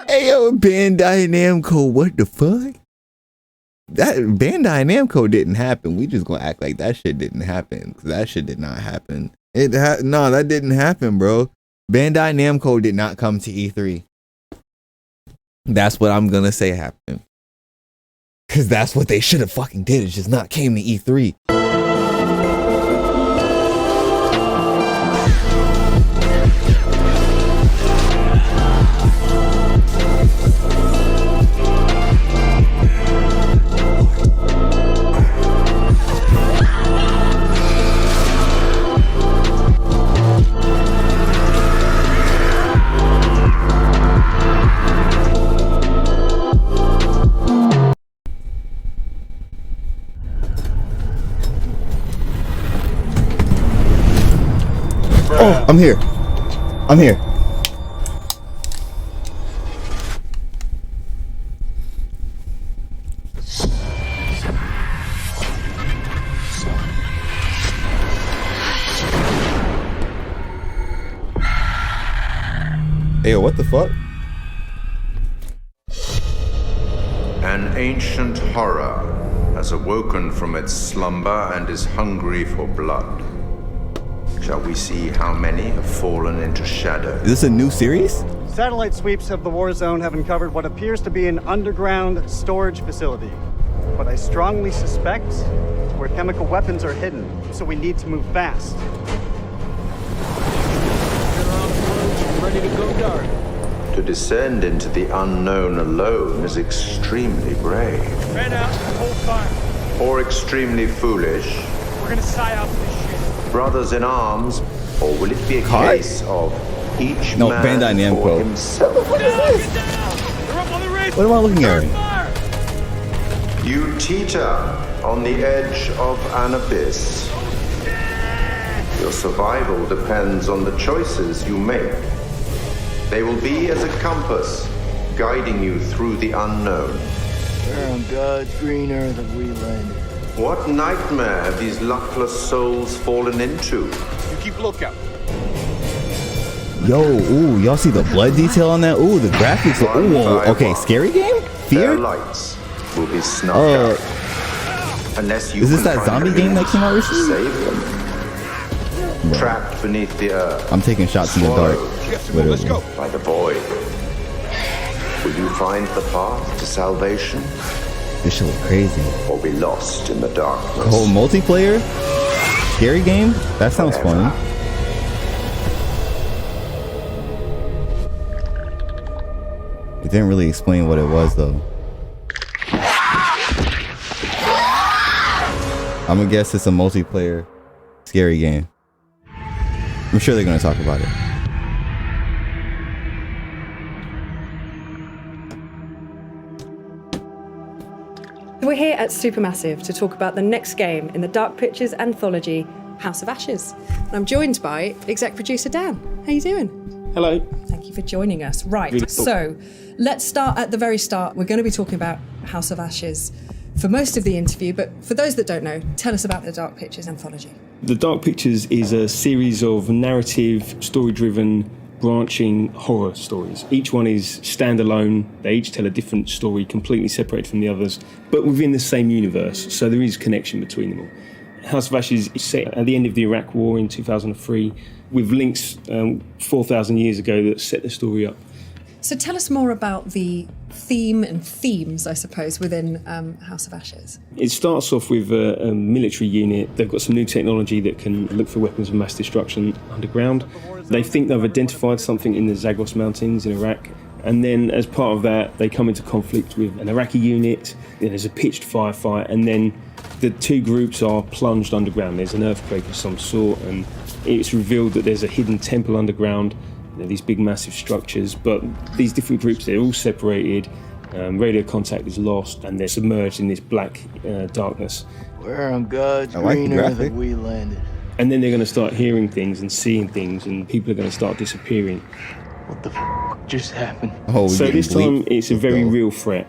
Ayo, Bandai Namco, what the fuck? That Bandai Namco didn't happen. We just gonna act like that shit didn't happen, because that shit did not happen. No, that didn't happen, bro. Bandai Namco did not come to E3. That's what I'm gonna say happened. Because that's what they should have fucking did. It's just not came to E3. Oh, I'm here. I'm here. Hey, what the fuck? An ancient horror has awoken from its slumber and is hungry for blood. Shall we see how many have fallen into shadow? Is this a new series? Satellite sweeps of the war zone have uncovered what appears to be an underground storage facility. But I strongly suspect it's where chemical weapons are hidden, so we need to move fast. Ready to go dark. To descend into the unknown alone is extremely brave. Fan out, hold fire. Or extremely foolish. We're gonna psy-op this shit. Brothers in arms, or will it be a case of each No, man Bandai Namco. for himself? Get down! They're up on the race. What am I looking at? Fire! You teeter on the edge of an abyss. Your survival depends on the choices you make. They will be as a compass, guiding you through the unknown. Where on God's green earth have we landed? What nightmare have these luckless souls fallen into? You keep lookout. Yo, ooh, y'all see the blood detail on that? Ooh, the graphics. Ooh, okay, scary game? Their Fear? lights will be snuffed out. Unless you Is this can that find zombie a game that means came out to recently? Save them. Bro. Trapped beneath the earth. I'm taking shots in the dark. Swallowed Let's go. by the void. Will you find the path to salvation, This shit look crazy. or be lost in the darkness? The whole multiplayer? Scary game? That sounds fun. It didn't really explain what it was though. I'm gonna guess it's a multiplayer scary game. I'm sure they're gonna talk about it. We're here at Supermassive to talk about the next game in the Dark Pictures anthology, House of Ashes. And I'm joined by exec producer Dan. How you doing? Hello. Thank you for joining us. Right, Really cool. so let's start at the very start. We're going to be talking about House of Ashes for most of the interview, but for those that don't know, tell us about the Dark Pictures anthology. The Dark Pictures is a series of narrative, story-driven, branching horror stories. Each one is standalone. They each tell a different story, completely separated from the others, but within the same universe, so there is connection between them all. House of Ashes is set at the end of the Iraq War in 2003, with links 4,000 years ago that set the story up. So tell us more about the theme and themes, I suppose, within House of Ashes. It starts off with a military unit. They've got some new technology that can look for weapons of mass destruction underground. They think they've identified something in the Zagros Mountains in Iraq. And then as part of that, they come into conflict with an Iraqi unit. There's a pitched firefight. And then the two groups are plunged underground. There's an earthquake of some sort. And it's revealed that there's a hidden temple underground. These big massive structures, but these different groups, they're all separated, radio contact is lost, and they're submerged in this black darkness. Where on God's I like the green earth graphic. have we landed? And then they're going to start hearing things and seeing things, and people are going to start disappearing. What the f just happened? Oh, So this time it's a very real. real threat.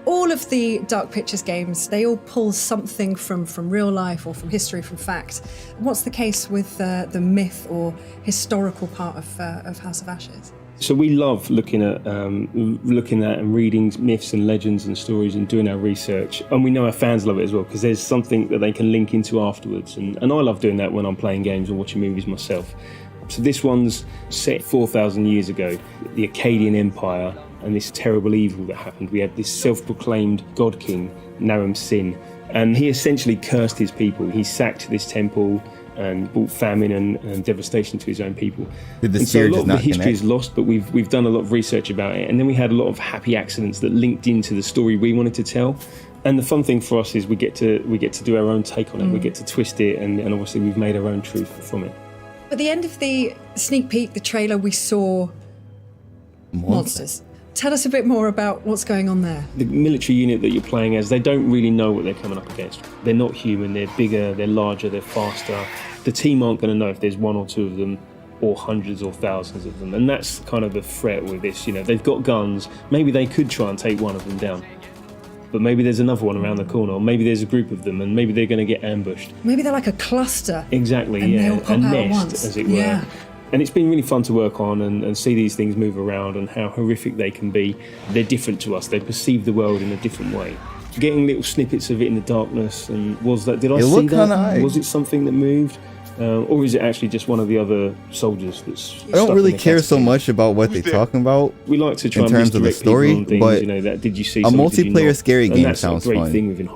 all of the Dark Pictures games, they all pull something from real life or from history, from fact. What's the case with the myth or historical part of House of Ashes? So we love looking at and reading myths and legends and stories and doing our research, and we know our fans love it as well because there's something that they can link into afterwards, and I love doing that when I'm playing games or watching movies myself. So this one's set 4,000 years ago, the Akkadian Empire, and this terrible evil that happened. We had this self-proclaimed god king, Naram Sin, and he essentially cursed his people. He sacked this temple and brought famine and devastation to his own people. So a lot of the history is lost, but we've done a lot of research about it, and then we had a lot of happy accidents that linked into the story we wanted to tell. And the fun thing for us is we get to do our own take on it. We get to twist it, and obviously we've made our own truth from it. At the end of the sneak peek, the trailer, we saw monsters. Tell us a bit more about what's going on there. The military unit that you're playing as, they don't really know what they're coming up against. They're not human, they're bigger, they're larger, they're faster. The team aren't going to know if there's one or two of them or hundreds or thousands of them. And that's kind of the threat with this. They've got guns, maybe they could try and take one of them down. But maybe there's another one around the corner, or maybe there's a group of them, and maybe they're going to get ambushed. Maybe they're like a cluster. Exactly, and yeah. They all pop a out nest, at once. as it were. Yeah. And it's been really fun to work on and see these things move around and how horrific they can be. They're different to us. They perceive the world in a different way. Getting little snippets of it in the darkness, and did I see that? Was it something that moved? Or is it actually just one of the other soldiers that's... I don't really care so much about what they're talking about. We like to try in terms of the story, but did you see a multiplayer scary game sounds fun.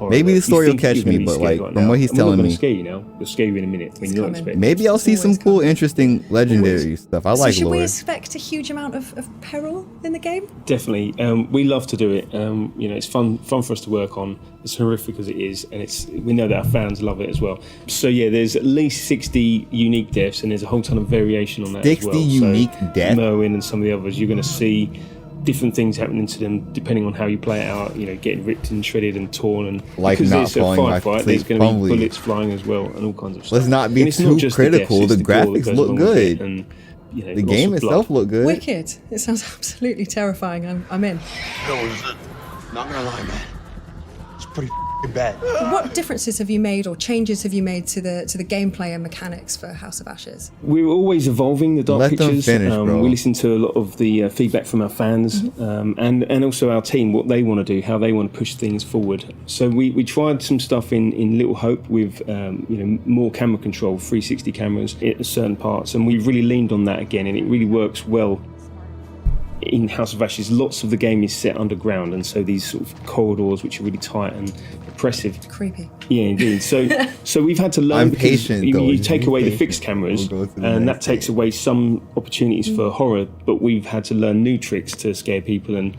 Maybe the story will catch me, but from what he's telling me, scare you now. We'll scare you in a minute when you're not expecting. Maybe I'll see some cool, interesting, legendary stuff. I like should lore. we expect a huge amount of peril in the game? Definitely. We love to do it. It's fun for us to work on. As horrific as it is, and we know that our fans love it as well. So yeah, there's at least 60 unique deaths, and there's a whole ton of variation on that as well. 60 unique deaths? Merwin and some of the others, you're going to see different things happening to them depending on how you play it out. Getting ripped and shredded and torn, and like because not it's a firefight, there's going to be bullets flying as well, and all kinds of stuff. Let's not be too critical. The graphics look good, and the game itself looked good. Wicked. It sounds absolutely terrifying. I'm in. Not gonna lie, man. It's pretty bad. What differences have you made or changes have you made to the gameplay and mechanics for House of Ashes? We're always evolving the Dark Pictures. Bro. We listen to a lot of the feedback from our fans, and also our team, what they want to do, how they want to push things forward. So we tried some stuff in Little Hope with more camera control, 360 cameras at certain parts, and we've really leaned on that again, and it really works well. In House of Ashes, lots of the game is set underground, and so these sort of corridors, which are really tight and oppressive. Creepy. Yeah, indeed. So we've had to learn. I'm because patient, you take away the fixed cameras, and that takes away some opportunities for horror. But we've had to learn new tricks to scare people and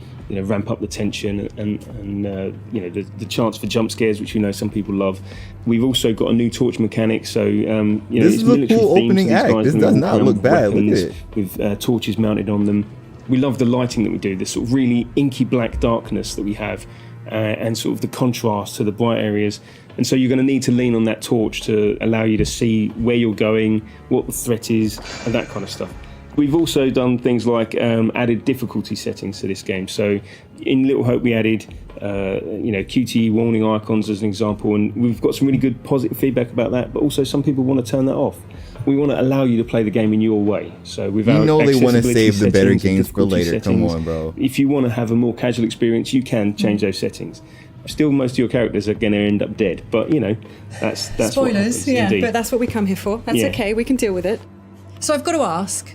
ramp up the tension and the chance for jump scares, which we know some people love. We've also got a new torch mechanic, so this is a cool opening act. This does not look bad. Look at it. With torches mounted on them. We love the lighting that we do, this sort of really inky black darkness that we have, and sort of the contrast to the bright areas. And so you're going to need to lean on that torch to allow you to see where you're going, what the threat is, and that kind of stuff. We've also done things like added difficulty settings to this game. So in Little Hope we added QTE warning icons as an example, and we've got some really good positive feedback about that, but also some people want to turn that off. We want to allow you to play the game in your way. So with our they want to accessibility save the better settings and games for later. settings, Come on, bro. If you want to have a more casual experience, you can change those settings. Still, most of your characters are going to end up dead, but that's spoilers. What happens, yeah, indeed. but that's what we come here for. That's Yeah. okay. We can deal with it. So I've got to ask,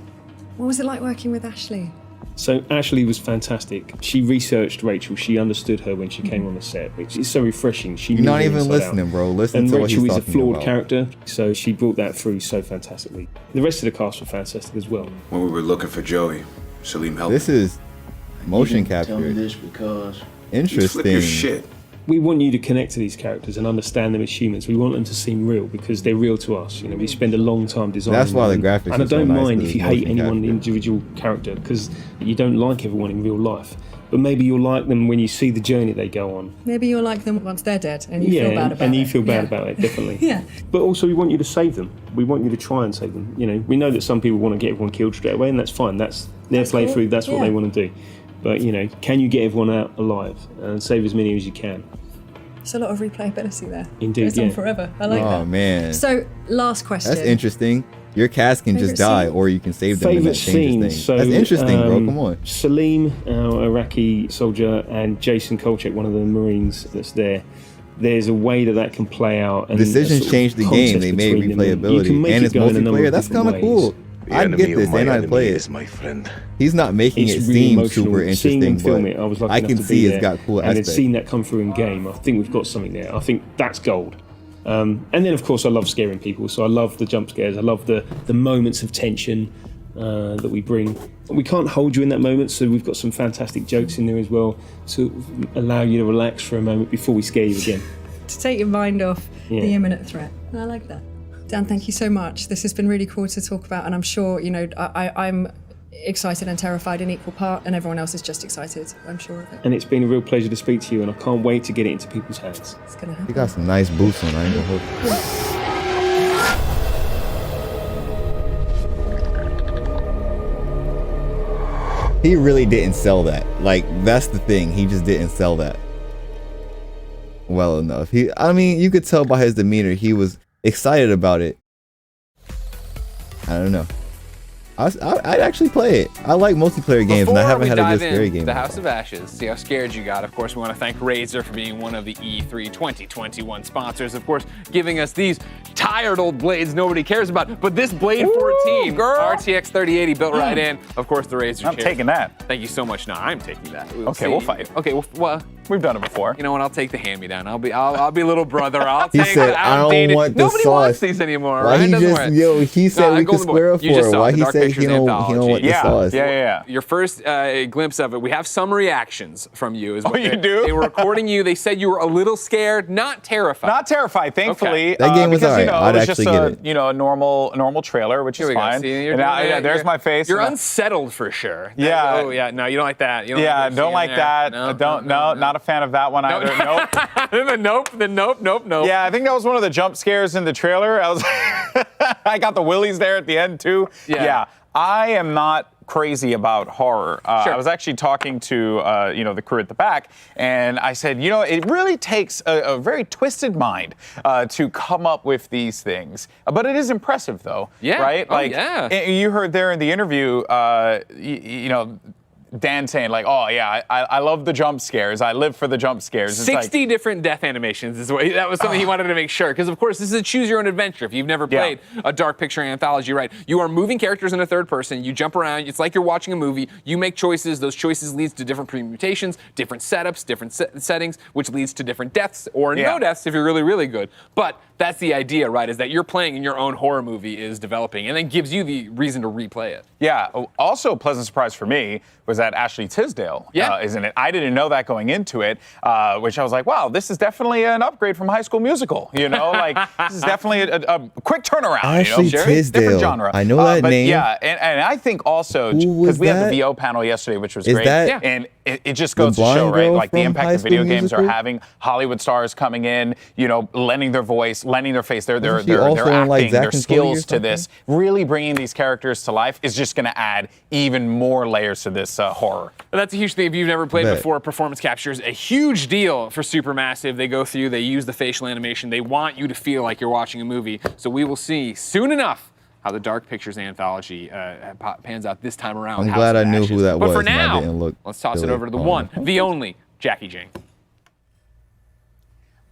what was it like working with Ashley? So Ashley was fantastic. She researched Rachel. She understood her when she came on the set, which is so refreshing. You're not even listening, bro. Listen to what he's talking about. And Rachel is a flawed character, so she brought that through so fantastically. The rest of the cast were fantastic as well. When we were looking for Joey, Salim helped. This is motion Tell me capture. this because Flip your Interesting. shit. We want you to connect to these characters and understand them as humans. We want them to seem real because they're real to us. We spend a long time designing That's why them. the graphics And I are so don't nice, mind because if you it's hate motion anyone capture. individual character because you don't like everyone in real life. But maybe you'll like them when you see the journey they go on. Maybe you'll like them once they're dead and you feel bad about it. and you feel bad about it, definitely. Yeah. But also we want you to save them. We want you to try and save them. We know that some people want to get everyone killed straight away, and that's fine. That's their playthrough. cool. That's what Yeah. they want to do. But, you know, can you get everyone out alive and save as many as you can? There's a lot of replayability there. Indeed, Goes on forever. I like that. Oh, man. So, last question. That's interesting. Your cast can just die, or you can save them and that changes things. So, that's interesting, bro. Come on. Salim, our Iraqi soldier, and Jason Kolchak, one of the Marines that's there. There's a way that can play out. And decisions change the game. They made replayability, and it's multiplayer. That's kind of cool. I get this, and I play it. My friend. He's not making it seem super interesting, but I can see it's got cool aspects. And seeing that come through in game, I think we've got something there. I think that's gold. And then, of course, I love scaring people. So I love the jump scares. I love the moments of tension that we bring. We can't hold you in that moment, so we've got some fantastic jokes in there as well to allow you to relax for a moment before we scare you again. To take your mind off the imminent threat. I like that. Dan, thank you so much. This has been really cool to talk about, and I'm sure, you know, I'm excited and terrified in equal part, and everyone else is just excited, I'm sure of it. And it's been a real pleasure to speak to you, and I can't wait to get it into people's hands. It's gonna happen. You got some nice boots on, I ain't gonna hold you. He really didn't sell that. Like, that's the thing. He just didn't sell that well enough. I mean, you could tell by his demeanor, he was excited about it. I don't know. I'd actually play it. I like multiplayer games, and I haven't had a good scary game. The House of Ashes, see how scared you got. Of course, we want to thank Razer for being one of the E3 2021 sponsors. Of course, giving us these tired old blades nobody cares about. But this Blade 14, RTX 3080 built right in. Of course, the Razer. I'm taking that. Thank you so much. No, I'm taking that. Okay, we'll fight. Okay, well, we've done it before. You know what? I'll take the hand-me-down. I'll be little brother. I'll He take said, the I don't outdated. want the Nobody sauce. wants these anymore. Why Right? he Doesn't just, work. yo, he said we could Golden Boy, square up you for just it. saw Why the he Dark said Pictures he don't want anthology. the sauce? Yeah. Your first glimpse of it, we have some reactions from you. Is what you do? They were recording you. They said you were a little scared, not terrified. Not terrified, thankfully. Okay. That game was because, alright. you know, I'd it was actually just get a, it. you know, a normal trailer, which Here is we go. fine. See, And now, there's my face. You're and unsettled for sure. Yeah. Oh yeah. No, you don't like that. You don't yeah, like don't like that. No, not a fan of that one either. Nope. Nope. Yeah, I think that was one of the jump scares in the trailer. I got the willies there at the end too. Yeah. I am not crazy about horror. I was actually talking to the crew at the back, and I said, you know, it really takes a very twisted mind to come up with these things. But it is impressive, though. Yeah. Right? Oh, yeah. You heard there in the interview, you know, Dan saying, like, oh, yeah, I love the jump scares. I live for the jump scares. It's 60 different death animations is what that was something he wanted to make sure. Because, of course, this is a choose your own adventure. If you've never played a Dark Picture anthology, right? You are moving characters in a third person. You jump around. It's like you're watching a movie. You make choices. Those choices leads to different permutations, different setups, different settings, which leads to different deaths or no deaths if you're really, really good. But that's the idea, right? Is that you're playing in your own horror movie is developing and then gives you the reason to replay it. Yeah. Also, a pleasant surprise for me was that Ashley Tisdale is in it. I didn't know that going into it, which I was like, wow, this is definitely an upgrade from High School Musical. You know, like this is definitely a quick turnaround. Ashley Tisdale. Different genre. I know that but name. Yeah, and I think also because we had the VO panel yesterday, which was great. And it just goes to show, right? Like the impact that video games are having. Hollywood stars coming in, you know, lending their voice, lending their face, their acting, their skills to this. Really bringing these characters to life is just going to add even more layers to this horror. That's a huge thing. If you've never played before, performance capture is a huge deal for Supermassive. They go through, they use the facial animation. They want you to feel like you're watching a movie. So we will see soon enough how the Dark Pictures anthology pans out this time around. I'm glad I knew who that was. But for now, let's toss it over to the one, the only, Jackie Jane.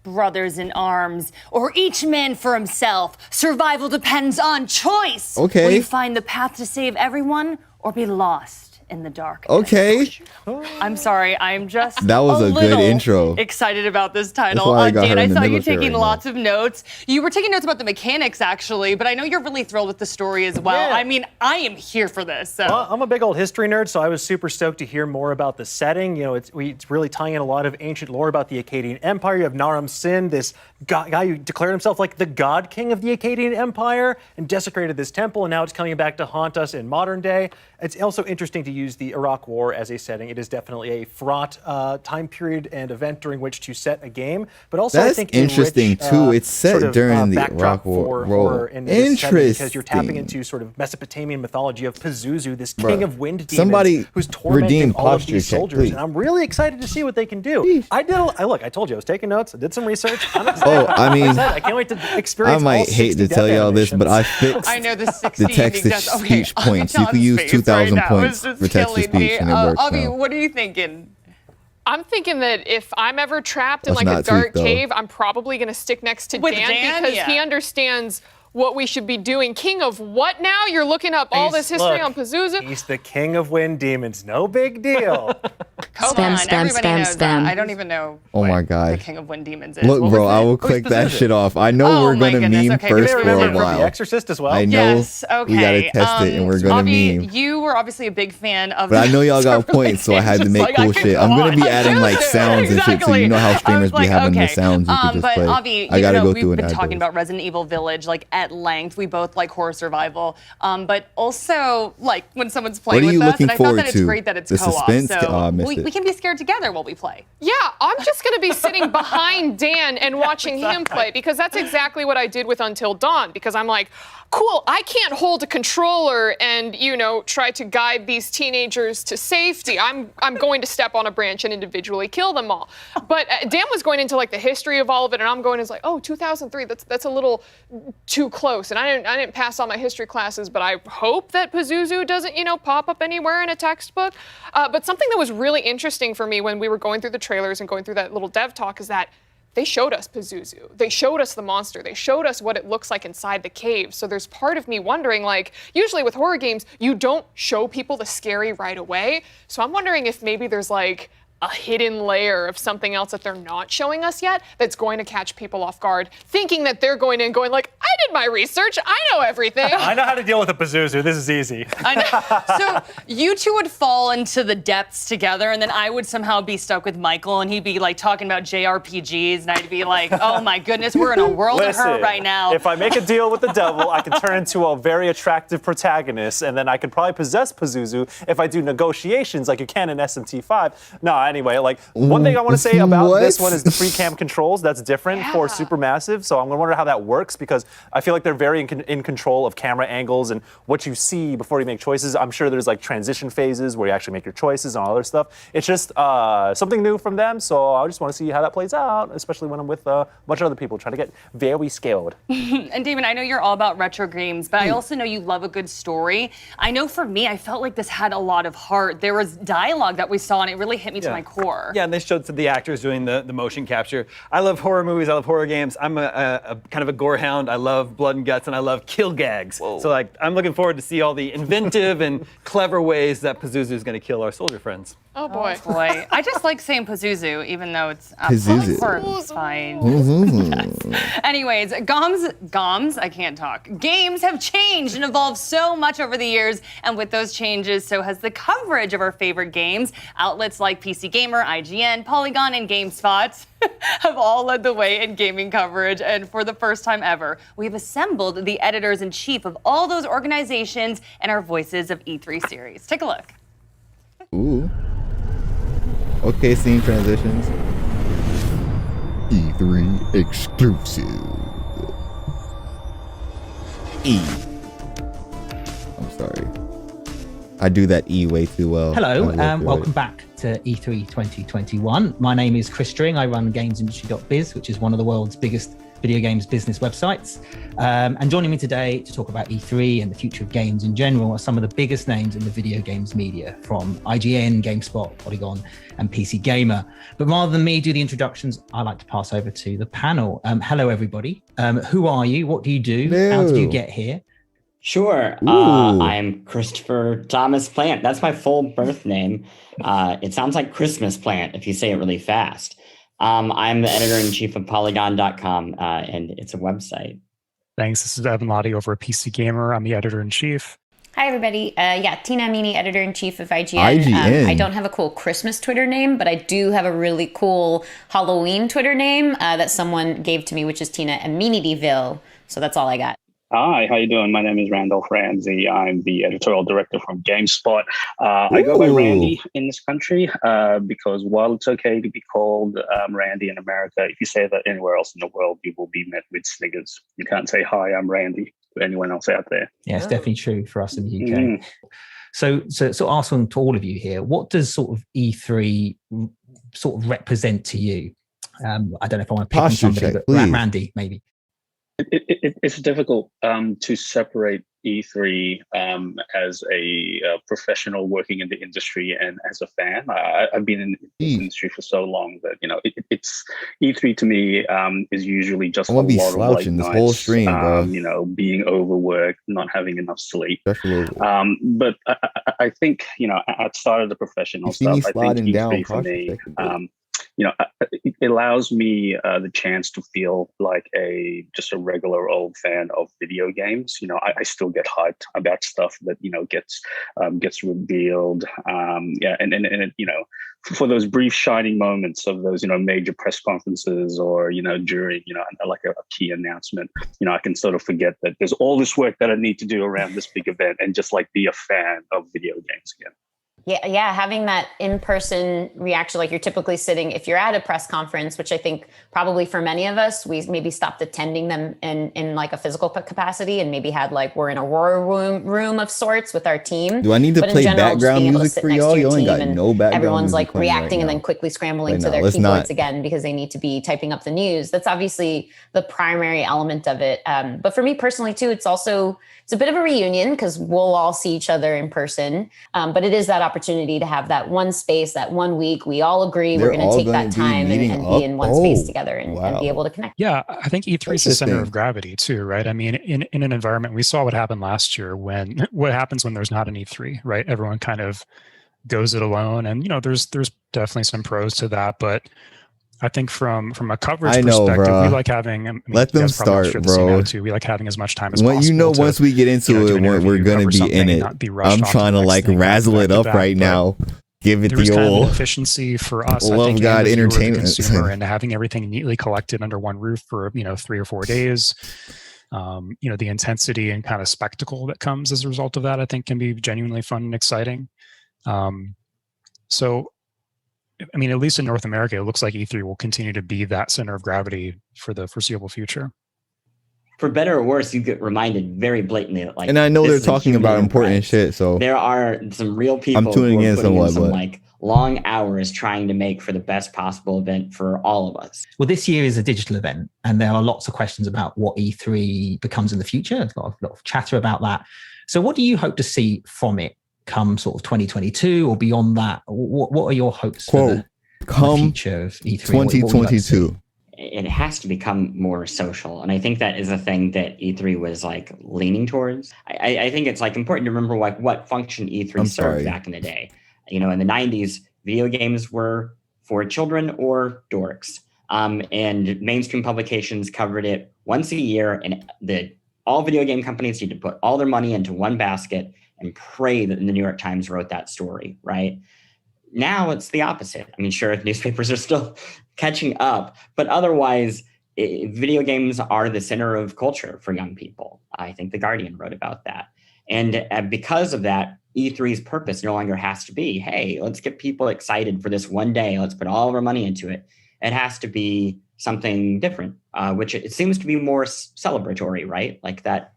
Brothers in arms, or each man for himself. Survival depends on choice. Okay. Will you find the path to save everyone, or be lost in the dark? Okay. I'm sorry, I'm just that was a good intro. Excited about this title. Dan, I saw you taking lots of notes. You were taking notes about the mechanics, actually, but I know you're really thrilled with the story as well. Yeah. I mean, I am here for this. So. Well, I'm a big old history nerd, so I was super stoked to hear more about the setting. You know, it's really tying in a lot of ancient lore about the Akkadian Empire. You have Naram Sin, this guy who declared himself like the god king of the Akkadian Empire and desecrated this temple, and now it's coming back to haunt us in modern day. It's also interesting to use the Iraq War as a setting. It is definitely a fraught time period and event during which to set a game, but also That's I think interesting too. It's set sort of, during the backdrop Iraq War. for horror in this setting Interesting. because you're tapping into sort of Mesopotamian mythology of Pazuzu, this king of wind demons, Somebody who's tormenting redeem all of posture these check, soldiers. please. And I'm really excited to see what they can do. I told you I was taking notes. I did some research. I'm excited. Oh, I mean, I can't wait to experience. I might hate to tell y'all this, but I fixed I know the the text-to-speech points. You can use 2,000 points for text-to-speech, and it works Avi, now. what are you thinking? I'm thinking that if I'm ever trapped in That's like a not dark tweaked, though. cave, I'm probably going to stick next to With Dan Dan? because Yeah. he understands what we should be doing. King of what now? You're looking up all this history on Pazuzu? He's the king of wind demons. No big deal. Come Spam, on, spam, everybody spam, knows spam. that. I don't even know Oh my the god. King of Wind Demons is. Look, What bro, was I it? will click that shit off. I know Oh we're my gonna goodness, meme okay. first Do for they a remember from The while. Exorcist as well? I know Yes, okay. we gotta test it, and we're gonna Avi, meme. you were obviously a big fan of. But I know y'all got really points, so I had to just make like, I cool could shit. go I'm gonna be on. adding like sounds and shit, so you know how streamers be having the sounds you can just but play. Avi, I gotta go we've through and been add talking those. about Resident Evil Village like at length. We both like horror survival, but also like when someone's playing What are you with us, looking and I thought forward that it's to? great that it's The co-op. suspense? So Oh, I missed we it. can be scared together while we play. Yeah, I'm just going to be sitting behind Dan and watching him play because that's exactly what I did with Until Dawn because I'm like, cool, I can't hold a controller and, try to guide these teenagers to safety. I'm going to step on a branch and individually kill them all. But Dan was going into like the history of all of it and I'm going as like, oh, 2003, that's a little too close. And I didn't pass all my history classes, but I hope that Pazuzu doesn't, pop up anywhere in a textbook. But something that was really interesting for me when we were going through the trailers and going through that little dev talk is that they showed us Pazuzu. They showed us the monster. They showed us what it looks like inside the cave. So there's part of me wondering, like, usually with horror games, you don't show people the scary right away. So I'm wondering if maybe there's like a hidden layer of something else that they're not showing us yet that's going to catch people off guard, thinking that they're going in going like, I did my research, I know everything. I know how to deal with a Pazuzu. This is easy. I know. So you two would fall into the depths together, and then I would somehow be stuck with Michael, and he'd be like talking about JRPGs, and I'd be like, oh my goodness, we're in a world of hurt right now. If I make a deal with the devil, I can turn into a very attractive protagonist, and then I could probably possess Pazuzu if I do negotiations like you can in SMT5. No, anyway, like one thing I want to say about this one is the free cam controls. That's different for Supermassive, so I'm gonna wonder how that works because I feel like they're very in control of camera angles and what you see before you make choices. I'm sure there's like transition phases where you actually make your choices and all other stuff. It's just something new from them, so I just want to see how that plays out, especially when I'm with a bunch of other people trying to get very skilled. And Damon, I know you're all about retro games, but I also know you love a good story. I know for me, I felt like this had a lot of heart. There was dialogue that we saw, and it really hit me to my core. Yeah, and they showed the actors doing the motion capture. I love horror movies. I love horror games. I'm a kind of a gore hound. I love blood and guts, and I love kill gags. So like, I'm looking forward to see all the inventive and clever ways that Pazuzu is going to kill our soldier friends. Oh boy. Oh boy. I just like saying Pazuzu, even though it's Pazuzu. fine. Mhm. Yes. Anyways, GOMS, I can't talk. Games have changed and evolved so much over the years, and with those changes, so has the coverage of our favorite games. Outlets like PC Gamer, IGN, Polygon, and GameSpot have all led the way in gaming coverage, and for the first time ever, we've assembled the editors-in-chief of all those organizations and our Voices of E3 series. Take a look. Ooh. Okay, scene transitions. E3 exclusive. I'm sorry. I do that E way too well. Hello, welcome back to E3 2021. My name is Chris String. I run gamesindustry.biz, which is one of the world's biggest video games business websites. And joining me today to talk about E3 and the future of games in general are some of the biggest names in the video games media, from IGN, GameSpot, Polygon, and PC Gamer. But rather than me do the introductions, I like to pass over to the panel. Hello, everybody. Who are you? What do you do? How did you get here? Sure. I'm Christopher Thomas Plant. That's my full birth name. It sounds like Christmas Plant if you say it really fast. I'm the editor-in-chief of Polygon.com, and it's a website. Thanks. This is Evan Lottie over at PC Gamer. I'm the editor-in-chief. Hi, everybody. Tina Amini, editor-in-chief of IGN. I don't have a cool Christmas Twitter name, but I do have a really cool Halloween Twitter name that someone gave to me, which is Tina Aminidiville. So that's all I got. Hi, how you doing? My name is Randolph Ramsey. I'm the editorial director from GameSpot. I go by Randy in this country because while it's okay to be called Randy in America, if you say that anywhere else in the world, you will be met with sniggers. You can't say, hi, I'm Randy to anyone else out there. Yeah, it's definitely true for us in the UK. So asking to all of you here, what does sort of E3 sort of represent to you? I don't know if I want to pick on somebody, but Randy, maybe. It's difficult to separate E3 as a professional working in the industry and as a fan. I've been in the industry for so long that it's E3 to me is usually just a lot of late nights, whole stream, bro. Being overworked, not having enough sleep. But I think outside of the professional stuff, I think E3 for me. It allows me the chance to feel like just a regular old fan of video games. I still get hyped about stuff that gets revealed. For those brief shining moments of those major press conferences or during like a key announcement, I can sort of forget that there's all this work that I need to do around this big event and just like be a fan of video games again. Yeah, having that in-person reaction, like you're typically sitting, if you're at a press conference, which I think probably for many of us, we maybe stopped attending them in like a physical capacity and maybe had like, we're in a war room of sorts with our team. Do I need to play background music for y'all? You ain't got no background everyone's music like reacting and then quickly scrambling to their keyboards again because they need to be typing up the news. That's obviously the primary element of it. But for me personally too, it's a bit of a reunion because we'll all see each other in person. But it is that opportunity to have that one space, that 1 week. We all agree we're going to take that time and be in one space together and be able to connect. Yeah, I think E3 is the center of gravity too, right? I mean, in an environment, we saw what happened last year what happens when there's not an E3, right? Everyone kind of goes it alone. And, there's definitely some pros to that, but I think from a coverage perspective, we like having. Let them start, bro. We like having as much time as possible. Once we get into it, we're gonna be in it. I'm trying to like razzle it up right now. Give it the old efficiency for us. Love I think, God entertainment consumer and having everything neatly collected under one roof for 3 or 4 days. The intensity and kind of spectacle that comes as a result of that, I think, can be genuinely fun and exciting. So. I mean, at least in North America, it looks like E3 will continue to be that center of gravity for the foreseeable future. For better or worse, you get reminded very blatantly that, like, and I know they're talking about important shit. So there are some real people. I'm tuning in somewhat, some like long hours trying to make for the best possible event for all of us. Well, this year is a digital event, and there are lots of questions about what E3 becomes in the future. There's a lot of chatter about that. So, what do you hope to see from it? Come sort of 2022 or beyond that, what are your hopes for the future of E3? 2022. It has to become more social, and I think that is a thing that E3 was like leaning towards. I think it's like important to remember like what function E3 served back in the day. In the 90s, video games were for children or dorks, and mainstream publications covered it once a year, and all video game companies need to put all their money into one basket and pray that the New York Times wrote that story, right? Now it's the opposite. I mean, sure, newspapers are still catching up, but otherwise, video games are the center of culture for young people. I think The Guardian wrote about that. And because of that, E3's purpose no longer has to be, hey, let's get people excited for this one day. Let's put all of our money into it. It has to be something different, which it seems to be more celebratory, right? Like that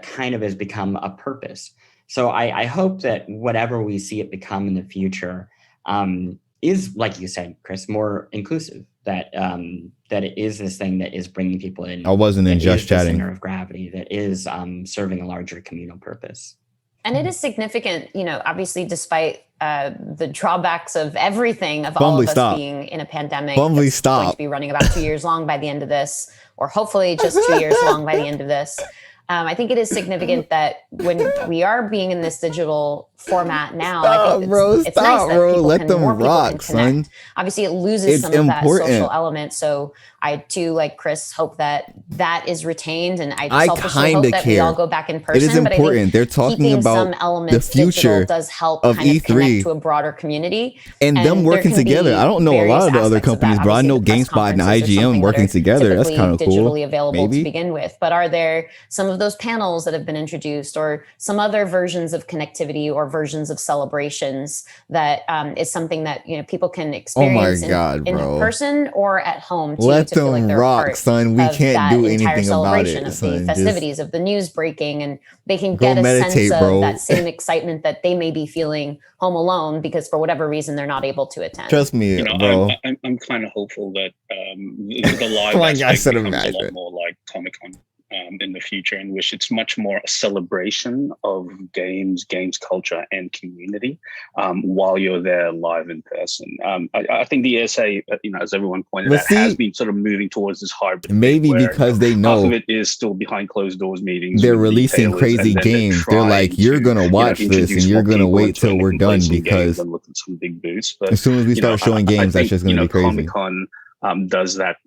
kind of has become a purpose. So I hope that whatever we see it become in the future is, like you said, Chris, more inclusive. That it is this thing that is bringing people in. I wasn't in just chatting. The center of gravity that is serving a larger communal purpose. And it is significant, obviously, despite the drawbacks of everything, of all of us being in a pandemic. That's going to be running about 2 years long by the end of this, or hopefully just 2 years long by the end of this. I think it is significant that when we are being in this digital format now. Stop, I think bro. it's nice that Bro. people Let can, them more people rock, can connect. son. Obviously, it loses It's some of that important. social element. So I too, like Chris, hope that is retained, and I I selfishly hope kinda that we care. all go back in It person. is But I important. think They're talking keeping about some elements the future digital does help of kind of E3 connect to a broader community. and them there working can together. be I don't know a lot of the various other aspects of that. companies, but I Obviously, know the press GameSpot and conferences are IGM something working that are together. That's typically kind of cool. digitally available Maybe. to begin with. But are there some of those panels that have been introduced, or some other versions of connectivity or versions of celebrations that is something that people can experience God, in bro. person or at home too, Let to feel like them they're rock, part son. We of can't that do entire anything about celebration it, of son. the Just festivities of the news breaking, and they can go get a sense meditate, of bro. that same excitement that they may be feeling home alone because for whatever reason they're not able to attend. Trust me, bro. I'm kind of hopeful that the live Like I aspect said, becomes a imagine. lot more like Comic-Con in the future, in which it's much more a celebration of games culture, and community while you're there live in person. I think the ESA, as everyone pointed out, has been sort of moving towards this hybrid. Maybe thing where, because they half know of it is still behind closed doors meetings. they're with releasing retailers, crazy and then games. They're like, you're gonna watch this and introduce you're more gonna people wait into till it we're and done play some games because and look at some big booths. But as soon as we start showing games, that's just gonna be crazy. Comic-Con does that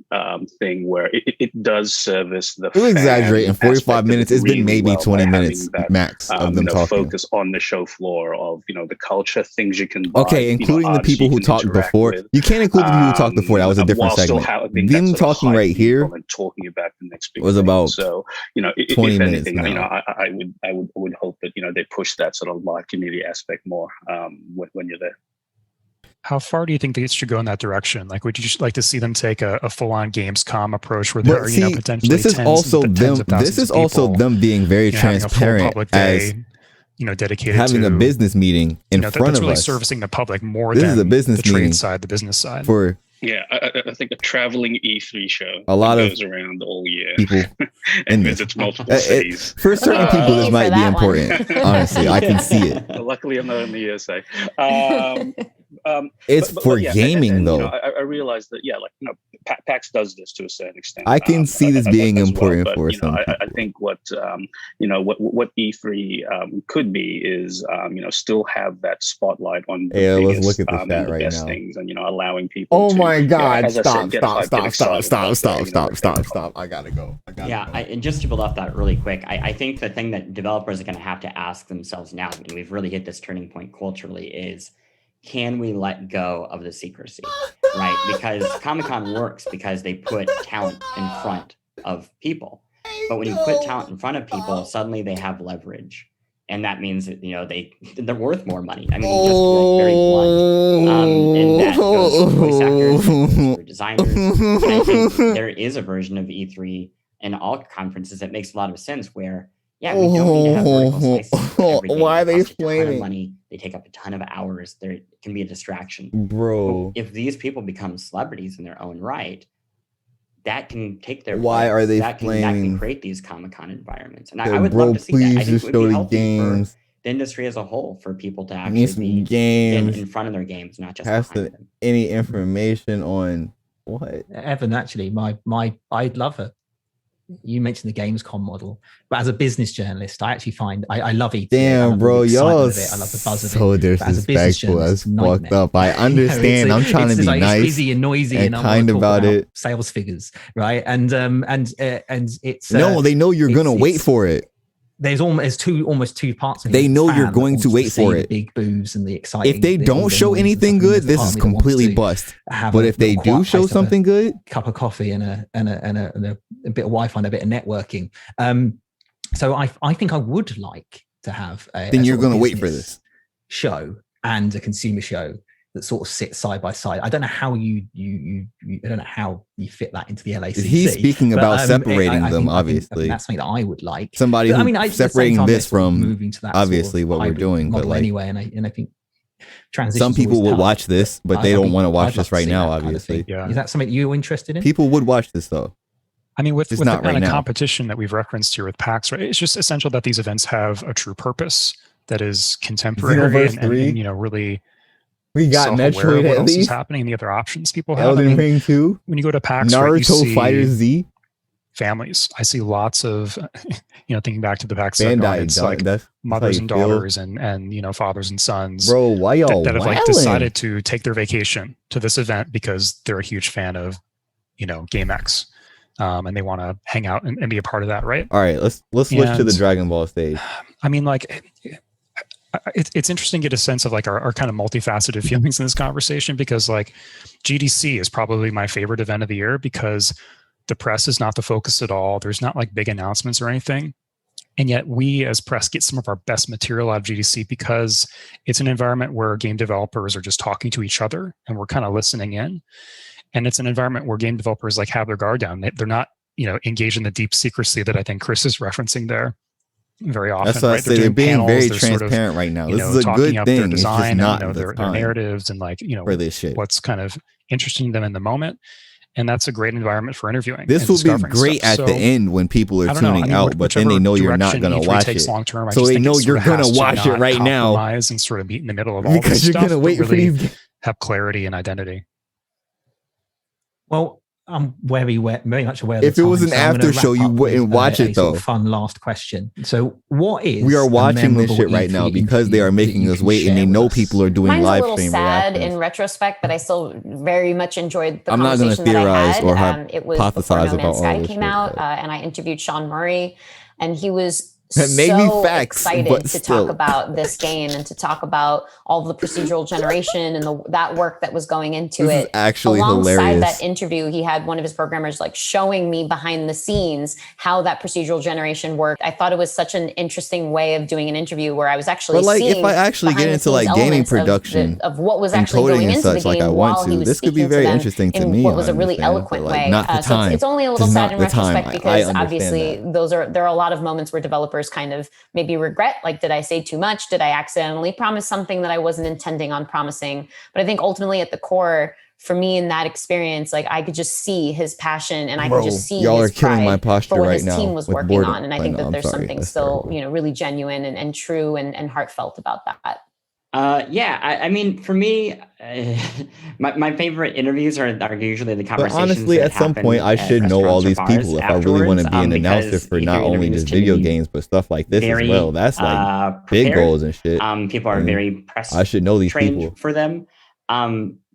thing where it does service the You exaggerate in fan 45 aspect of minutes. it It's been really maybe well 20 by minutes having that, max of them talking. focus on the show floor of the culture, things you can buy, Okay, including the artists people you who can talked interact before. with, You can't include the people who talked before. That was a different while still segment. having that Them sort of talking hype right here vehicle and talking about the next big was thing. about So 20 if minutes anything, now. I would hope that they push that sort of live community aspect more when you're there. How far do you think they should go in that direction? Like, would you just like to see them take a full-on Gamescom approach where there are, potentially this is also them. This is also them being very transparent as dedicated having to a business meeting in front that's of really us. servicing the public more This than is a business the trade meeting side, the business side. For I think a traveling E3 show a lot that of goes around all year people and visits multiple cities. For certain people, this might be important. Honestly, I can see it. Luckily, I'm not in the USA. It's for gaming, though. I realize that, PAX does this to a certain extent. I can see this being important but, for some people. I think what E3 could be is still have that spotlight on the let's biggest, look at the and chat the right best now. things, and allowing people. Oh to, my God! as I said, get hyped, get excited Stop! I gotta go. And just to build off that really quick, I think the thing that developers are going to have to ask themselves now, and we've really hit this turning point culturally, is can we let go of the secrecy, right? Because Comic-Con works because they put talent in front of people. But when you put talent in front of people, suddenly they have leverage. And that means that, they're worth more money. I mean, just to be very blunt. And that goes for voice actors, it goes for designers. And I think there is a version of E3 and all conferences that makes a lot of sense where, we don't need to have vertical slices. Why are they flaming? A ton of money. They take up a ton of hours. There can be a distraction. Bro. But if these people become celebrities in their own right, that can take their Why place. are they that flaming? can create these Comic-Con environments. And I would love to see that. I think it would be healthy for the industry as a whole for people to actually be in front of their games, not just behind them. Any information on what? Evan, actually, I love it. You mentioned the Gamescom model, but as a business journalist, I actually find I love E3. Damn, bro, y'all I love the buzz of it. So disrespectful. That's fucked up. I understand. I'm trying to be like, nice, it's busy and noisy, and kind about it. Sales figures, right? And it's no, they know you're gonna wait for it. There's almost two parts of it. They know you're going to wait for it. Big booths and the exciting. If they don't show anything good, this is completely bust. But if they do show something good, cup of coffee and a bit of Wi-Fi and a bit of networking. So I think I would like to have a. Then you're going to wait for this show and a consumer show that sort of sit side by side. I don't know how you I don't know how you fit that into the LACC. He's speaking about separating them, obviously. I think that's something that I would like. Somebody separating this from moving to that obviously what we're doing, but like anyway, and I think some people will watch this, but they don't want to watch this right now. Obviously, is that something you're interested in? People would watch this though. I mean, with the not kind right of now. competition that we've referenced here with PAX, right? It's just essential that these events have a true purpose that is contemporary and really. We got Metroid what at else is least. happening, the other options people have. Elden Ring 2. When you go to PAX, Naruto right, you see Fighter Z. families. I see lots of, thinking back to the PAX second, it's like mothers and daughters and fathers and sons. Bro, why y'all that have like decided to take their vacation to this event because they're a huge fan of, GameX. And they want to hang out and be a part of that, right? All right, let's switch to the Dragon Ball stage. I mean, like, it's interesting to get a sense of like our kind of multifaceted feelings in this conversation, because like GDC is probably my favorite event of the year because the press is not the focus at all. There's not like big announcements or anything. And yet we as press get some of our best material out of GDC because it's an environment where game developers are just talking to each other and we're kind of listening in. And it's an environment where game developers like have their guard down. They're not, engaged in the deep secrecy that I think Chris is referencing there very often. That's what I say. They're being very transparent right now. This is a good thing. Their design, it's just not and, their narratives and like, for this shit. What's kind of interesting to them in the moment. And that's a great environment for interviewing. This will be great at the end when people are tuning out, but then they know you're not going to watch it. So they know you're going to watch it right now. And sort of meet in the middle of all this stuff. Because you're going to wait for these. Have clarity and identity. Well, I'm very much aware. If it was an after show, you wouldn't watch it though. Fun last question. So, what is? We are watching this shit right now because they are making us wait, and they know people are doing live stream reactions. Mine's a little sad in retrospect, but I still very much enjoyed the I'm not going to theorize or it was before No Man's Sky came out, and I interviewed Sean Murray, and he was excited to talk about this game and to talk about all the procedural generation and that work that was going into it. Actually, alongside hilarious. That interview, he had one of his programmers like showing me behind the scenes how that procedural generation worked. I thought it was such an interesting way of doing an interview where I was actually seeing if I actually get into like gaming production of what was actually going into the game while he was this could be very interesting to me. What was a really eloquent way. So it's only a little sad in retrospect because obviously there are a lot of moments where developers kind of maybe regret, like, did I say too much? Did I accidentally promise something that I wasn't intending on promising? But I think ultimately at the core, for me in that experience, like I could just see his passion and I could just see his pride for what his team was working on. And I think that there's something still, really genuine and true and heartfelt about that. I mean, for me, my favorite interviews are usually the conversations. But honestly, at some point, I should know all these people if I really want to be an announcer for not only just video games but stuff like this as well. That's like big goals and shit. People are very press. I should know these people for them.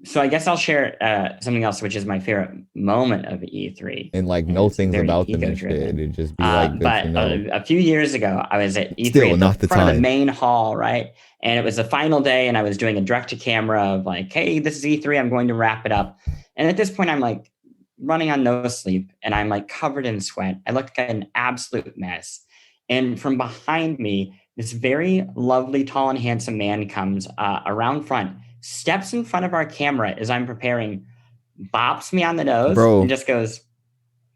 So I guess I'll share something else, which is my favorite moment of E3. And like know things about them and shit. It'd just be like but a few years ago, I was at E3 at the front of the main hall, right? And it was the final day, and I was doing a direct-to-camera of like, hey, this is E3, I'm going to wrap it up. And at this point, I'm like running on no sleep, and I'm like covered in sweat. I look like an absolute mess. And from behind me, this very lovely, tall, and handsome man comes around front, steps in front of our camera as I'm preparing, bops me on the nose, and just goes,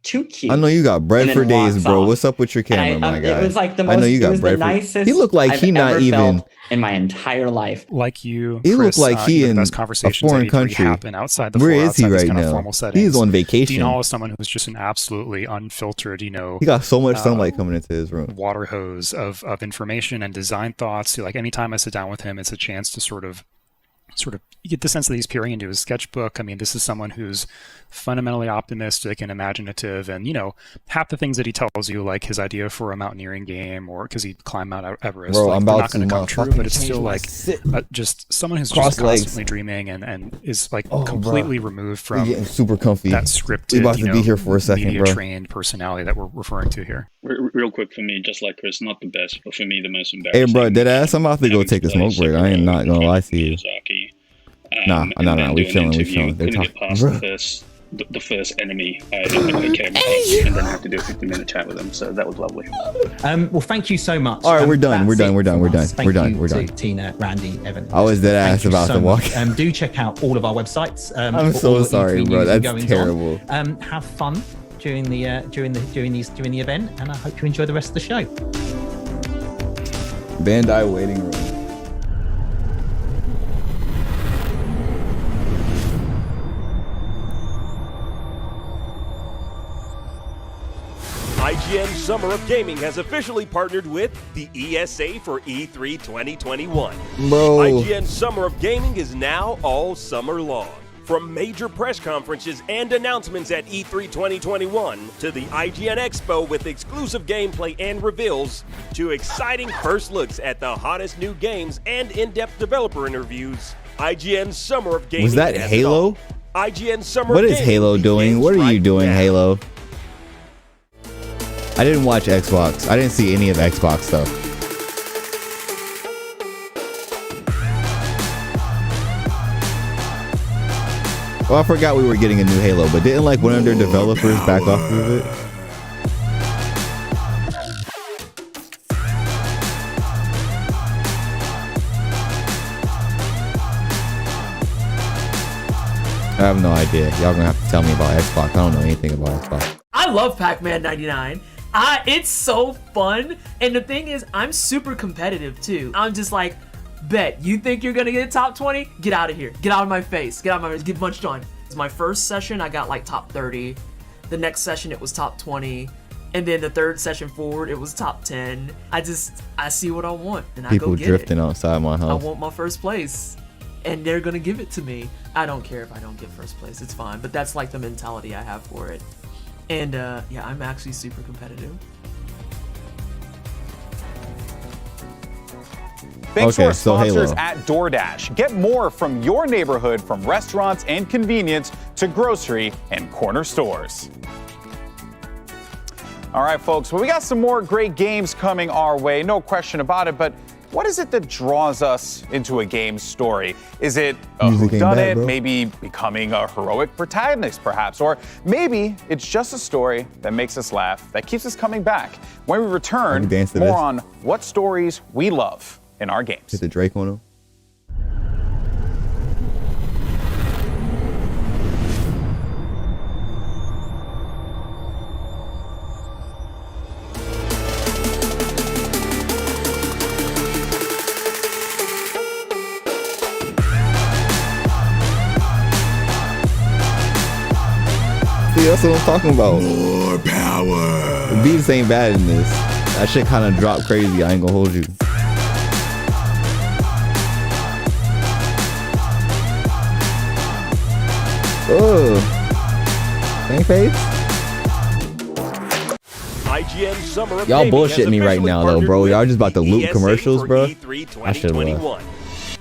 too cute. I know you got bread for days, bro. What's up with your camera, my guy? It was like the most, I know you got bread nicest he looked like he not even in my entire life. Like you, he looked like he in a foreign country. Outside the Where is he right kind of now? Formal settings. He's on vacation. Dean Hall is someone who's just an absolutely unfiltered, he got so much sunlight coming into his room. Water hose of information and design thoughts. Like anytime I sit down with him, it's a chance to sort of you get the sense that he's peering into his sketchbook. I mean, this is someone who's fundamentally optimistic and imaginative, and half the things that he tells you, like his idea for a mountaineering game, or because he'd climb Mount Everest, bro, like, I'm they're about not going to come true, but it's still like just someone who's just constantly dreaming and is like completely removed from super comfy. That scripted, we about to be here for a second, media bro. trained personality that we're referring to here. Real quick for me, just like Chris, not the best, but for me the most embarrassing. Hey, bro, deadass, I'm about to go take a smoke break. I am not gonna lie to you. Nah, we chilling. They're talking. The first enemy I came across, and then I had to do a 50-minute chat with them. So that was lovely. Well, thank you so much. All right, we're done. Thank you to Tina, Randy, Evan. I was deadass about to walk. Do check out all of our websites. I'm so sorry, bro. That's terrible. Have fun during the event, and I hope you enjoy the rest of the show. Bandai waiting room. IGN Summer of Gaming has officially partnered with the ESA for E3 2021. Bro. IGN Summer of Gaming is now all summer long. From major press conferences and announcements at E3 2021 to the IGN Expo with exclusive gameplay and reveals to exciting first looks at the hottest new games and in-depth developer interviews, IGN's Summer of Gaming. Was that Halo? IGN Summer What of is Gaming Halo doing? What are you doing, Halo? I didn't watch Xbox. I didn't see any of Xbox stuff. Well, I forgot we were getting a new Halo, but didn't like one of their developers back off of it? I have no idea. Y'all gonna have to tell me about Xbox. I don't know anything about Xbox. I love Pac-Man 99. It's so fun. And the thing is, I'm super competitive too. I'm just like, bet, you think you're gonna get top 20? Get out of here. Get out of my face. Get out of my face. Get munched on. It's my first session, I got like top 30. The next session, it was top 20. And then the third session forward, it was top 10. I see what I want and I go get it. People drifting outside my house. I want my first place. And they're gonna give it to me. I don't care if I don't get first place, it's fine. But that's like the mentality I have for it. And yeah, I'm actually super competitive. Thanks to our so sponsors Halo. at DoorDash. Get more from your neighborhood, from restaurants and convenience to grocery and corner stores. All right, folks, well, we got some more great games coming our way, no question about it, but what is it that draws us into a game's story? Is it a whodunit, maybe becoming a heroic protagonist, perhaps? Or maybe it's just a story that makes us laugh, that keeps us coming back. When we return, more on what stories we love in our games. Hit the Drake on him. That's what I'm talking about. More power. The beats ain't bad in this. That shit kind of dropped crazy. I ain't gonna hold you. Oh, same face. IGN Summer of Y'all Gaming bullshit has me right officially now, though, partnered bro. with Y'all just about to loop ESA commercials, for bro. E3 I should have 2021.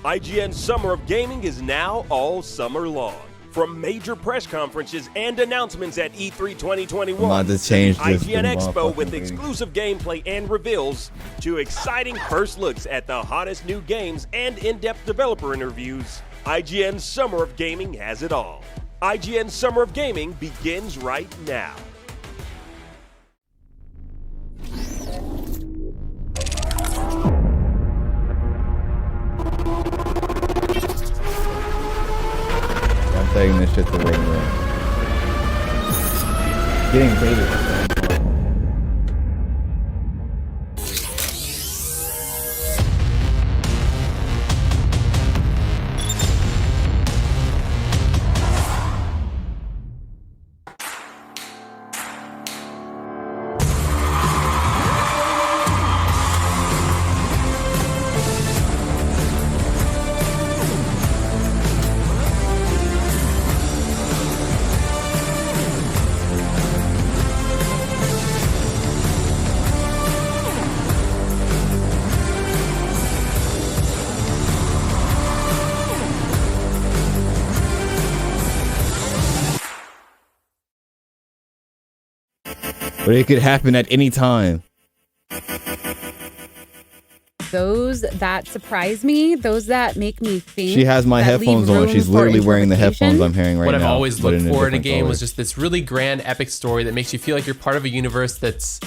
IGN Summer of Gaming is now all summer long. From major press conferences and announcements at E3 2021 I'm about to change this IGN thing, Expo with motherfucking exclusive gameplay and reveals to exciting first looks at the hottest new games and in-depth developer interviews, IGN Summer of Gaming has it all. IGN Summer of Gaming begins right now. I'm taking this shit to ring ring. Getting baited. But it could happen at any time. Those that surprise me, those that make me think. She has my headphones on. She's literally wearing the headphones I'm hearing right now. What I've always but looked in a for in a different game color. was just this really grand, epic story that makes you feel like you're part of a universe that's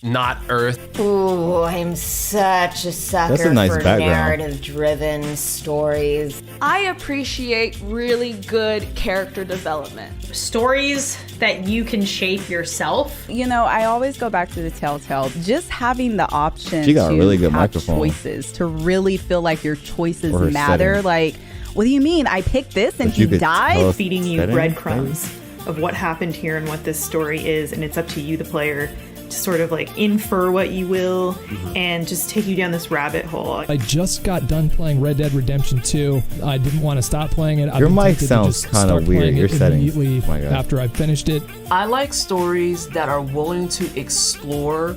not Earth. Ooh, I'm such a sucker for narrative-driven stories. I appreciate really good character development. Stories that you can shape yourself. You know, I always go back to the Telltale. Just having the option She got a to really good have microphone. choices, to really feel like your choices Or her matter. setting. Like, what do you mean? I picked this and But you he could tell died? us Feeding you setting, breadcrumbs of what happened here and what this story is, and it's up to you, the player, to sort of like infer what you will and just take you down this rabbit hole. I just got done playing Red Dead Redemption 2. I didn't want to stop playing it. Your mic sounds kind of weird. Your settings. Immediately after I finished it. I like stories that are willing to explore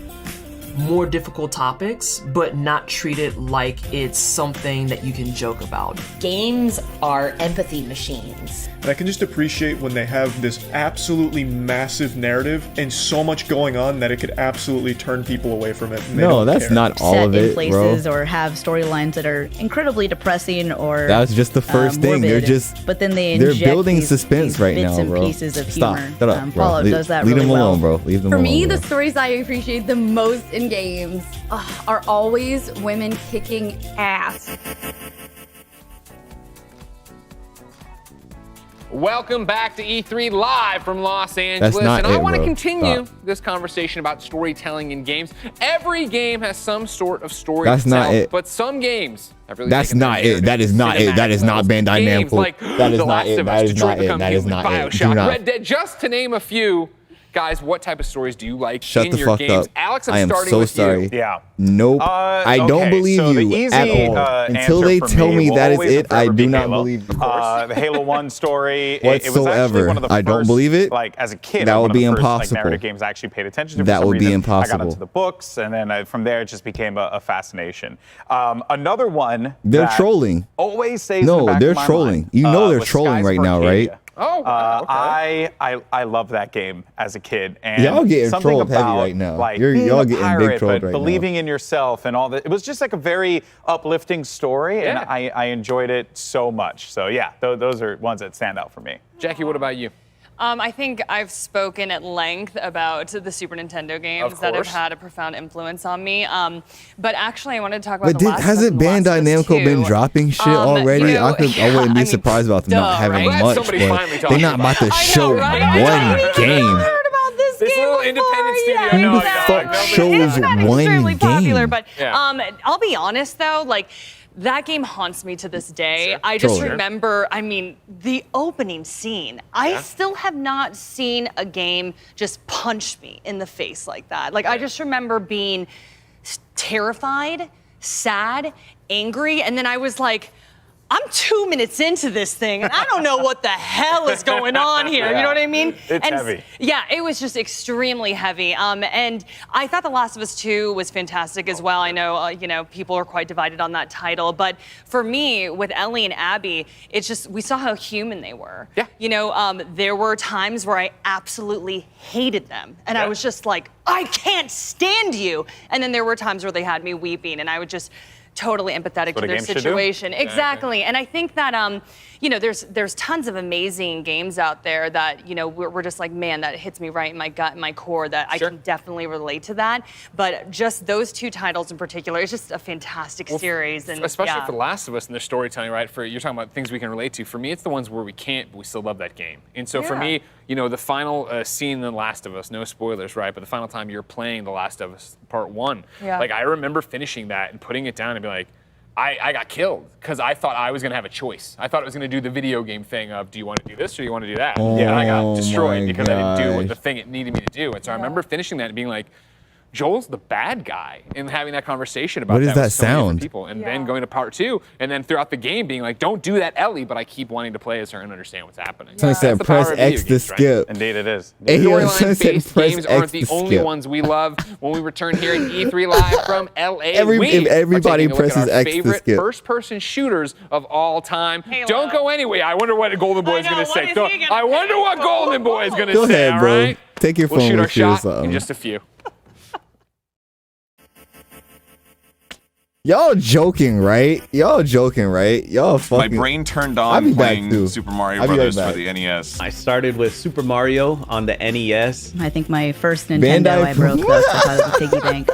more difficult topics, but not treat it like it's something that you can joke about. Games are empathy machines. And I can just appreciate when they have this absolutely massive narrative and so much going on that it could absolutely turn people away from it. No, that's not all of it, places, bro. Or have storylines that are incredibly depressing or that's just the first thing. Morbid, They're just but then they're building suspense right bits now, and bro. pieces of Stop. humor. Shut up, bro. Fallout does that leave really them alone, well. bro. Leave them For alone. me, bro. the stories I appreciate the most in games are always women kicking ass. Welcome back to E3 Live from Los Angeles. not And I it, want to bro. continue Stop. this conversation about storytelling in games. Every game has some sort of story to That's tell, not it. but some games have really That's taken their not it. narrative That is not it. That is not cinematic Bandai games Namco. like That is The not Last it. of That Us, is Detroit not it. Become That is Human, not it. Do BioShock, not. Red Dead, just to name a few. Guys, what type of stories do you like Shut in the your fuck games? up. Alex, I'm I am starting so with sorry. you. Yeah. Nope. I don't Okay, believe so the you easy, at all. Until answer they for tell me will that is always and it, I forever do be not Halo. believe you. The Halo 1 story, it was actually Whatsoever. one of the I don't first, believe it. Like, as a kid, That one would of the be first, impossible. Like, narrative games I actually paid attention to. For That some would be reason. I impossible. got into the books, and then from there, it just became a fascination. Another one They're that trolling. always stays in the No, back they're of my trolling. mind, You know they're was trolling Skies right of now, Arcadia. right? Oh, wow, okay. I love that game as a kid. And Y'all getting something trolled heavy about, right now. Like, Y'all being a getting big pirate, trolled but right now. believing in yourself and all that. It was just like a very uplifting story, and Yeah. I enjoyed it so much. So yeah, those are ones that stand out for me. Jackie, what about you? I think I've spoken at length about the Super Nintendo games that have had a profound influence on me. But actually, I wanted to talk about But The Last of Us hasn't and The Last Bandai of Us Namco been 2. dropping shit already? you know, I wouldn't be surprised about them not having right? much, Somebody but finally they're talking not about to about it. show one game. This little independent studio. Who no, the fuck shows one Extremely popular, game? but I'll be honest though, like that game haunts me to this day. I just Totally. remember, I mean, the opening scene. I still have not seen a game just punch me in the face like that. Like I just remember being terrified, sad, angry, and then I was like, I'm 2 minutes into this thing, and I don't know what the hell is going on here. You know what I mean? It's and heavy. Yeah, it was just extremely heavy. And I thought The Last of Us 2 was fantastic as well. I know, people are quite divided on that title, but for me, with Ellie and Abby, it's just we saw how human they were. Yeah. There were times where I absolutely hated them, and I was just like, I can't stand you. And then there were times where they had me weeping, and I would just totally empathetic to their situation. Exactly. And I think that there's tons of amazing games out there that, we're just like, man, that hits me right in my gut and my core that I can definitely relate to that. But just those two titles in particular, it's just a fantastic series. And especially for The Last of Us and their storytelling, right? You're talking about things we can relate to. For me, it's the ones where we can't, but we still love that game. And so for me, the final scene in The Last of Us, no spoilers, right? But the final time you're playing The Last of Us Part 1, like I remember finishing that and putting it down and be like, I got killed because I thought I was going to have a choice. I thought it was going to do the video game thing of, do you want to do this or do you want to do that? And I got destroyed because I didn't do what the thing it needed me to do. And so I remember finishing that and being like, Joel's the bad guy, and having that conversation about What does that with so many different sound? people, and then going to part 2, and then throughout the game being like, don't do that, Ellie, but I keep wanting to play as her and understand what's happening. Someone That's said the press power of video X to games, right? skip. Indeed, it is. Storyline-based press games aren't X the to only skip. ones we love. When we return here at E3 Live from LA, If everybody presses X to favorite skip. first-person shooters of all time. Don't go anyway. I wonder what Golden Boy is going to say. I wonder what Golden Boy is going to Go say. ahead, all bro. right? Take your We'll phone shoot and our shoot us shot in something. just a few. Y'all joking, right? Y'all My fucking. brain turned I'll on be back, playing too. Super Mario I'll be right Brothers for back. the NES. I started with Super Mario on the NES. I think my first Nintendo Bandai I broke though, so I thought it was a piggy bank.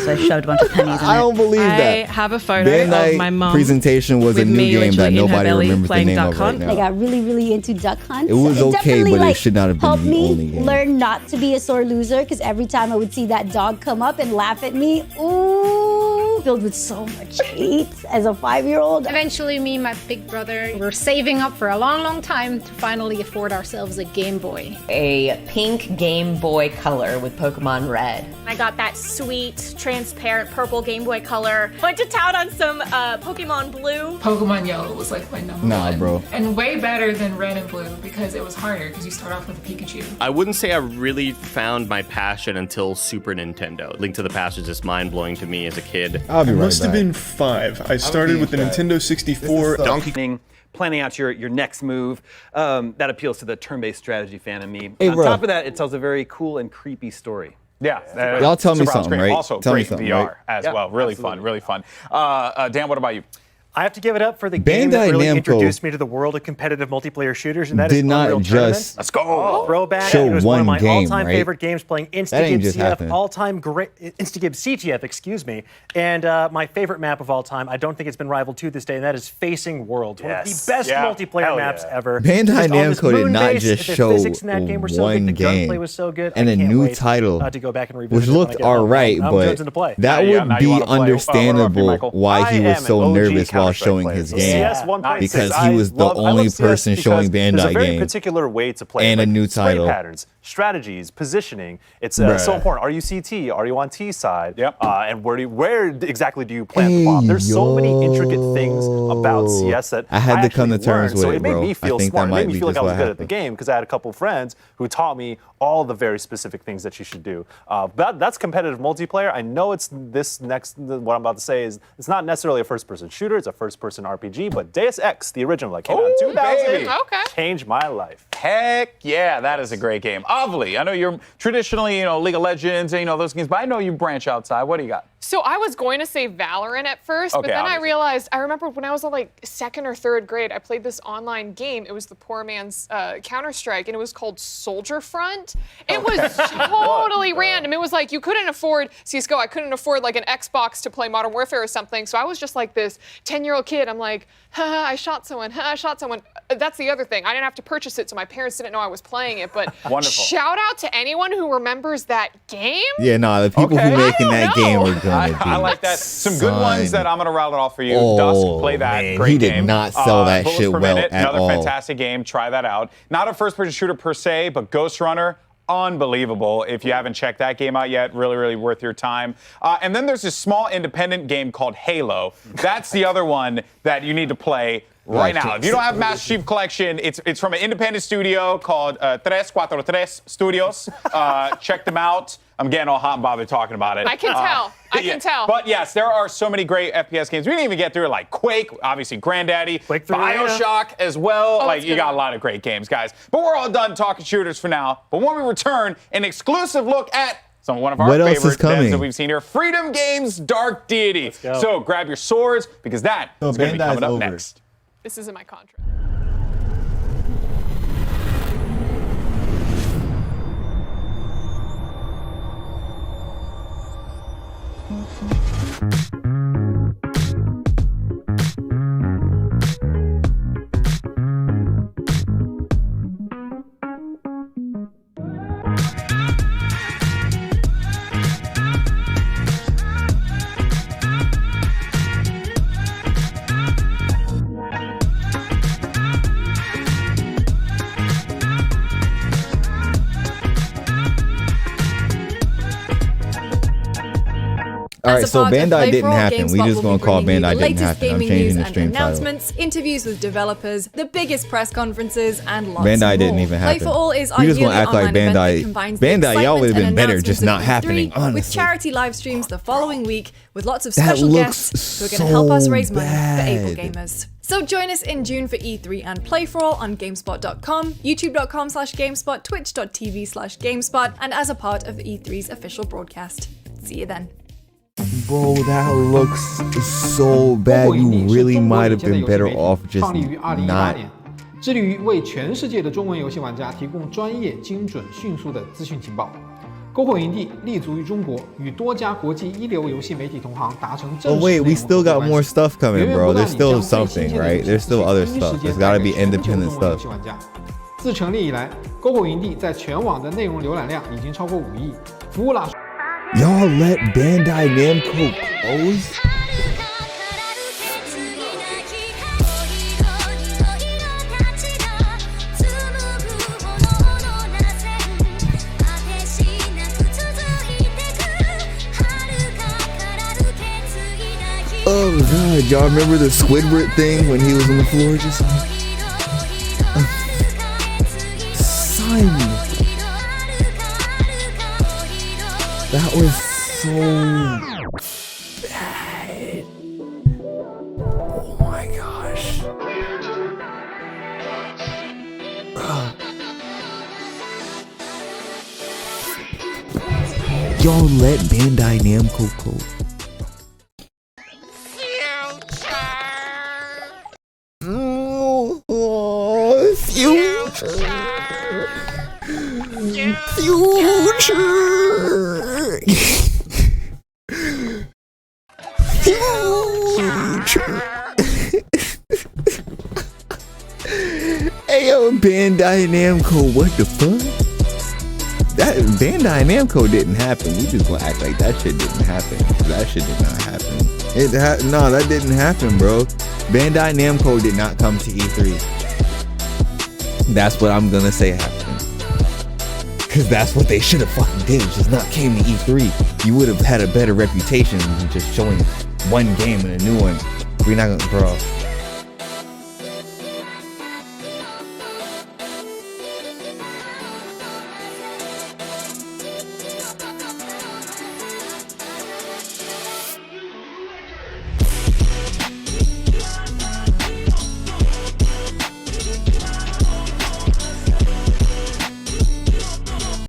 So I shoved a bunch of pennies in it. I don't believe that. I have a photo Bandai of my mom presentation was a with new me game that literally in her nobody belly remembers the playing name Duck of right Hunt. now. I got really into Duck Hunt. It was okay, definitely, but it like, should not have been helped the me only game. learn not to be a sore loser because every time I would see that dog come up and laugh at me, ooh, filled with so much hate as a 5-year-old. Eventually, me and my big brother were saving up for a long, long time to finally afford ourselves a Game Boy. A pink Game Boy Color with Pokemon Red. I got that sweet, transparent purple Game Boy Color. Went to town on some Pokemon Blue. Pokemon Yellow was like my number one. Bro. And way better than Red and Blue because it was harder because you start off with a Pikachu. I wouldn't say I really found my passion until Super Nintendo. Link to the Past was just mind-blowing to me as a kid. I must have been 5. I started with the Nintendo 64. Donkey Kong, planning out your next move. That appeals to the turn-based strategy fan in me. Hey, On bro. top of that, it tells a very cool and creepy story. Yeah. Y'all tell me Super something, great. right? Also, Tell me great something, VR right? as Yeah, well. Really absolutely. fun, really fun. Dan, what about you? I have to give it up for the game that Bandai really Namco introduced me to the world of competitive multiplayer shooters, and that is did not Unreal just Tournament. Let's go. Throwback. show It was one of one my game, all-time right? favorite games, playing That ain't Instagib just CF, happened. all-time great Instagib CTF, excuse me, and my favorite map of all time. I don't think it's been rivaled to this day, and that is Facing Worlds, one of the best multiplayer maps ever. Bandai Just all this Namco did moon not base, just the show physics in that game were so one good, the game gunplay was so good. and I a can't new wait, title, to go back and revisit which it when I looked get home. alright, I'm but jonesing to play. that Yeah, would be understandable why he was so nervous while showing his game. Because he was the only person showing There's a Bandai very game particular way to play and it, a new spray title. patterns, strategies, positioning. It's Bruh. so important. Are you CT? Are you on T side? Yep. And where exactly do you plant the bomb? There's so many intricate things about CS that I had to come to actually terms learned. with So it, it made bro. me feel I think smart. that It might made me be feel like just I was what good at the happened. game because I had a couple friends who taught me all the very specific things that you should do. That's competitive multiplayer. I know it's this next. What I'm about to say is it's not necessarily a first-person shooter. It's a first-person RPG. But Deus Ex, the original, that came out in 2000, baby. changed my life. Heck yeah, that is a great game. Avli, I know you're traditionally, League of Legends and those games, but I know you branch outside. What do you got? So I was going to say Valorant at first, but Okay, then I obviously. realized, I remember when I was in like 2nd or 3rd grade, I played this online game. It was the poor man's Counter-Strike, and it was called Soldier Front. It was totally random. It was like you couldn't afford CSGO. I couldn't afford like an Xbox to play Modern Warfare or something. So I was just like this 10-year-old kid. I'm like, I shot someone. I shot someone. That's the other thing. I didn't have to purchase it, so my parents didn't know I was playing it. But Wonderful. shout out to anyone who remembers that game. Yeah, no, the people who making that game are gonna be. I like that. Some good ones that I'm going to rattle off for you. Oh, Dusk, play that. man, Great he did game. not sell that Bullets shit per well minute, at another all. fantastic game. Try that out. Not a first-person shooter per se, but Ghost Runner. Unbelievable. If you haven't checked that game out yet, really, really worth your time. And then there's this small independent game called Halo. That's the other one that you need to play right now. If you don't have Master Chief Collection, it's from an independent studio called 343 Studios. Check them out. I'm getting all hot and bothered talking about it. I can tell. I can tell. But yes, there are so many great FPS games. We didn't even get through like Quake, obviously Granddaddy, BioShock as well. Oh, like that's you good. got a lot of great games, guys. But we're all done talking shooters for now. But when we return, an exclusive look at one of our What else is favorite coming? devs that we've seen here, Freedom Games Dark Deity. So grab your swords because that is going to be Bandai's coming up over. next. This is in my contract. All right, As a so part of Bandai didn't Playful, happen. We GameSpot just will gonna be call bringing you Bandai the didn't latest happen. I'm gaming changing news the and stream title. announcements, interviews with developers, the biggest press conferences, and lots Bandai more. didn't even happen. Play for All is We just ideally gonna act like online event that Bandai. combines the Bandai, y'all would have excitement been and better just announcements not of happening. E3 with Honestly, charity live streams the following week with lots of That special looks guests who are going to help us so raise money for able bad. gamers. So join us in June for E3 and Play for All on GameSpot.com, YouTube.com/GameSpot, Twitch.tv/GameSpot, and as a part of the E3's official broadcast. See you then. bro, that looks so bad. You really might have been better off just 创立于2018 not. 年，致力于为全世界的中文游戏玩家提供专业、精准、迅速的资讯情报。篝火营地立足于中国，与多家国际一流游戏媒体同行达成正 Oh 式 wait, 内 we 容 still 合作 got 关 more 系。 stuff coming, 源源 bro. 不断 There's 地 still 将最 something, 新鲜的 right? 游戏 There's still other 第一 stuff. 时间 There's gotta 带 be 给全球 independent 中文游 stuff. 戏玩家。自成立以来，篝火营地在全网的内容浏览量已经超过5亿，服务了。 Y'all let Bandai Namco close? Oh god, y'all remember the Squidward thing when he was on the floor just like, son, that was so bad. Oh my gosh. Y'all let Bandai Namco go. Ayo, Bandai Namco, what the fuck? That Bandai Namco didn't happen. We just gonna act like that shit didn't happen. That shit did not happen. No, that didn't happen, bro. Bandai Namco did not come to E3. That's what I'm gonna say happened. Cause that's what they should have fucking did. Just not came to E3. You would have had a better reputation than just showing one game and a new one. We're not gonna, bro.